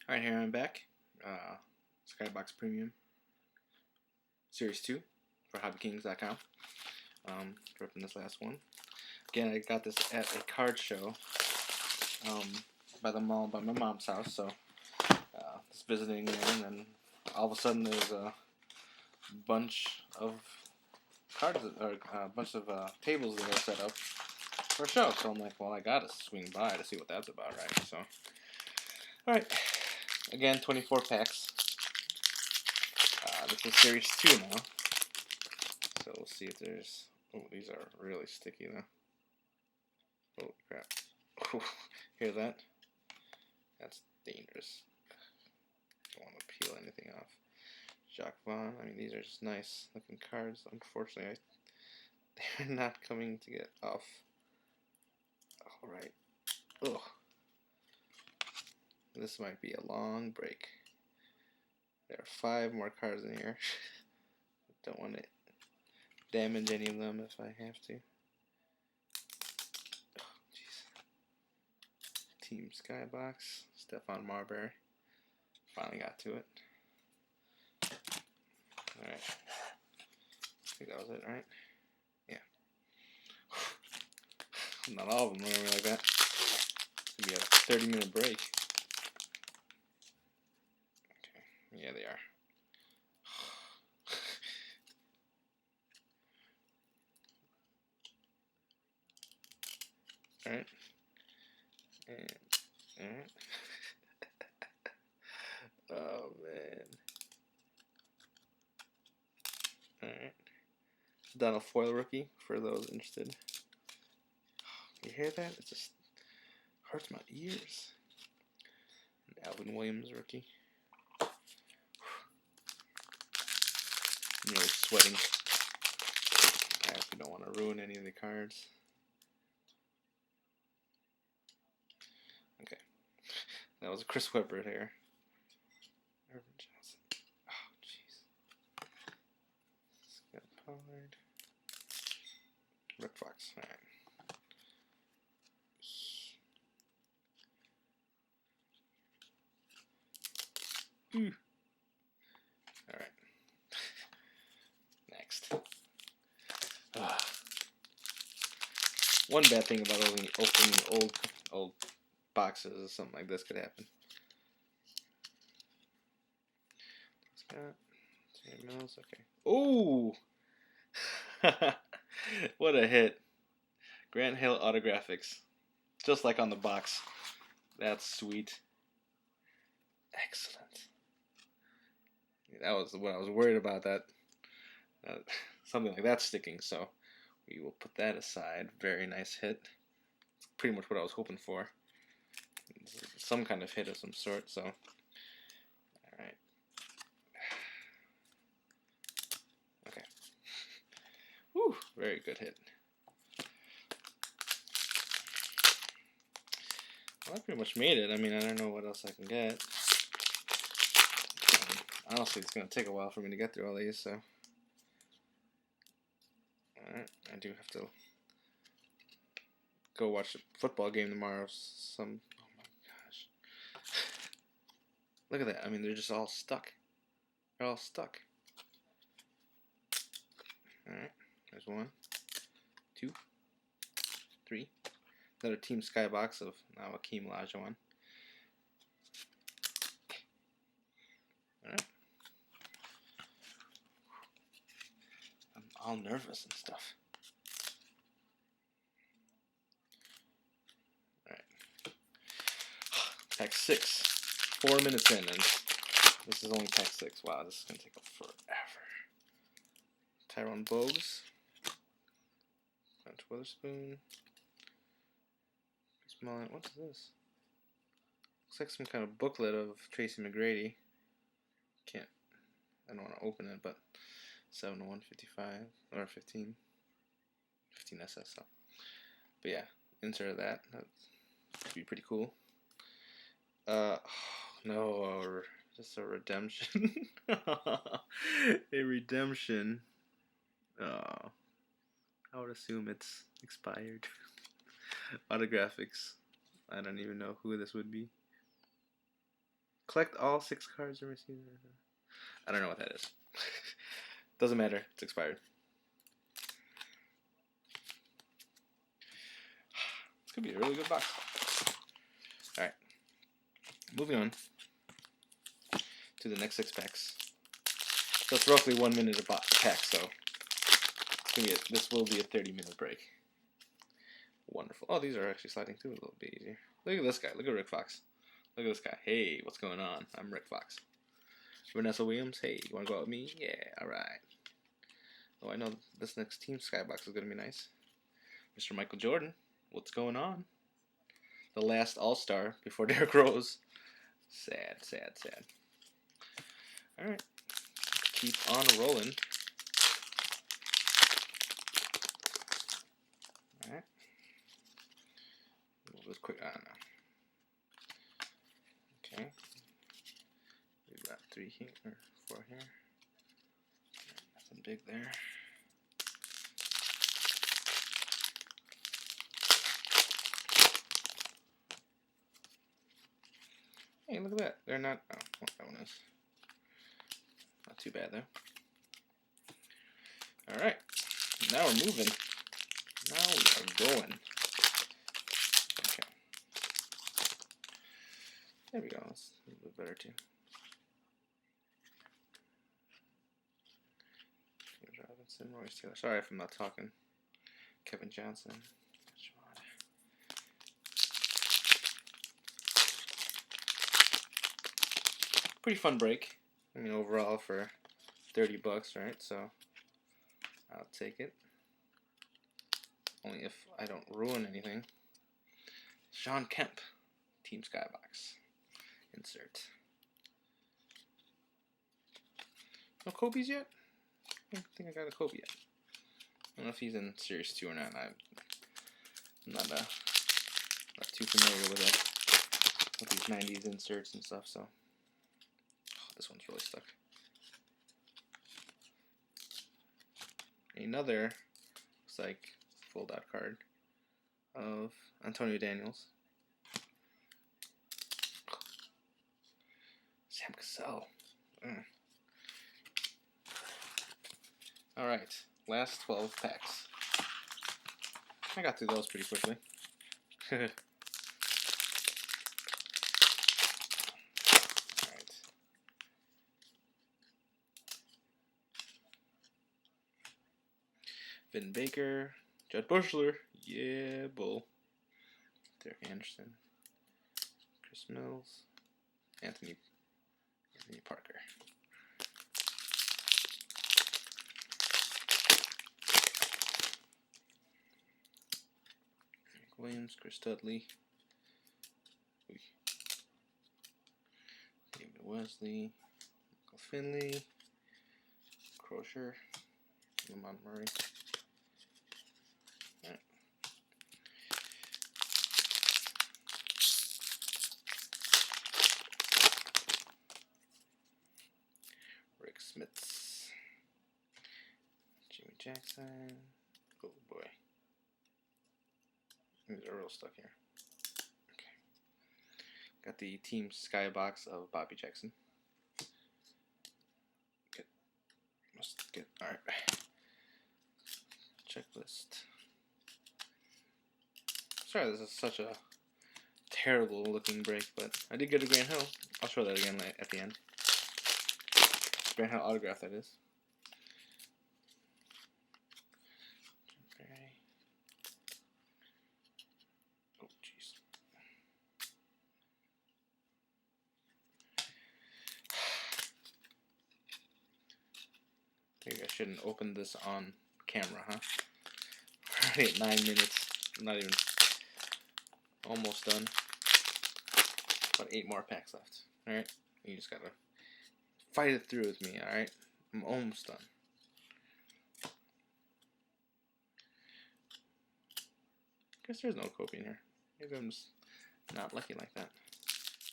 Alright, here I'm back. Skybox Premium Series 2 for HOBBYKINGS.com. Ripping this last one. Again, I got this at a card show by the mall by my mom's house, so just visiting there, and then all of a sudden there's a bunch of cards, or a bunch of tables that are set up for a show. So I'm like, well, I gotta swing by to see what that's about, right? So, alright. Again, 24 packs. This is Series 2 now. So we'll see if there's... Oh, these are really sticky though. Oh, crap. Ooh, hear that? That's dangerous. Don't want to peel anything off. Jacques Vaughn. I mean, these are just nice looking cards. Unfortunately, they're not coming to get off. Alright. Ugh. This might be a long break. There are 5 more cards in here. Don't want to damage any of them if I have to. Oh, jeez. Team Skybox. Stephon Marbury. Finally got to it. Alright. I think that was it, right? Yeah. Not all of them are going to be like that. It's going to be a 30-minute break. Yeah, they are. Alright. Alright. Oh, man. Alright. Donald Foyle rookie, for those interested. You hear that? It just hurts my ears. An Alvin Williams rookie. I'm really sweating. I actually don't want to ruin any of the cards. Okay. That was a Chris Webber here. Irvin Johnson. Oh, jeez. Scott Pollard. Rick Fox. Alright. Alright. Next. One bad thing about opening old boxes is something like this could happen. Scott, Mills, okay. Ooh! What a hit. Grant Hill AUTOGRAPHICS. Just like on the box. That's sweet. Excellent. That was what I was worried about, that something like that sticking, so we will put that aside. Very nice hit. It's pretty much what I was hoping for. Some kind of hit of some sort, so. Alright. Okay. Whew, very good hit. Well, I pretty much made it. I mean, I don't know what else I can get. Honestly, it's going to take a while for me to get through all these, so. Alright, I do have to go watch a football game tomorrow. Oh my gosh. Look at that. I mean, they're just all stuck. They're all stuck. Alright, there's 1, 2, 3. Another Team Skybox of now Akeem Olajuwon. Alright. I'm all nervous and stuff. Alright. Pack 6. 4 minutes in, and this is only pack 6. Wow, this is going to take forever. Tyrone Bogues. French Witherspoon. What's this? Looks like some kind of booklet of Tracy McGrady. I don't want to open it, but 7/155 or 15 SSL. But yeah, insert that. That would be pretty cool. No, just a redemption. A redemption. I would assume it's expired. AUTOGRAPHICS. I don't even know who this would be. collect all 6 cards and receive. I don't know what that is. Doesn't matter. It's expired. This could be a really good box. Alright. Moving on to the next 6 packs. So it's roughly 1 minute a pack, so this will be a 30-minute break. Wonderful. Oh, these are actually sliding through a little bit easier. Look at this guy. Look at Rick Fox. Look at this guy. Hey, what's going on? I'm Rick Fox. Vanessa Williams. Hey, you want to go out with me? Yeah, alright. Oh, I know this next team Skybox is going to be nice. Mr. Michael Jordan. What's going on? The last All-Star before Derrick Rose. Sad, sad, sad. Alright. Keep on rolling. Alright. A little bit quick. I don't know. Okay. We've got 3 here, or 4 here. Nothing big there. Hey, look at that. They're not. Oh, what that one is. Not too bad, though. Alright. Now we're moving. Now we are going. Okay. There we go. That's a little bit better, too. James Robinson, Royce Taylor. Sorry if I'm not talking. Kevin Johnson. Pretty fun break. I mean, overall for 30 bucks, right? So I'll take it. Only if I don't ruin anything. Sean Kemp, Team Skybox. Insert. No Kobe's yet? I don't think I got a Kobe yet. I don't know if he's in Series 2 or not. I'm not too familiar with it. With these 90s inserts and stuff, so. This one's really stuck. Another, looks like, fold out card of Antonio Daniels. Sam Cassell. Alright, last 12 packs. I got through those pretty quickly. Vin Baker, Judd Bushler, yeah, Bull, Derek Anderson, Chris Mills, Anthony Parker. Nick Williams, Chris Dudley, David Wesley, Michael Finley, Crozier, Lamont Murray. Smiths, Jimmy Jackson, oh boy, these are real stuck here. Okay, got the Team Skybox of Bobby Jackson. Good, must get all right. Checklist. Sorry, this is such a terrible looking break, but I did get a Grant Hill. I'll show that again at the end. Grant Hill autograph, that is. Oh, jeez. Maybe I shouldn't open this on camera, huh? Already at 9 minutes. I'm not even almost done. About 8 more packs left. Alright? You just gotta fight it through with me, alright? I'm almost done. Guess there's no Kobe in here. Maybe I'm just not lucky like that.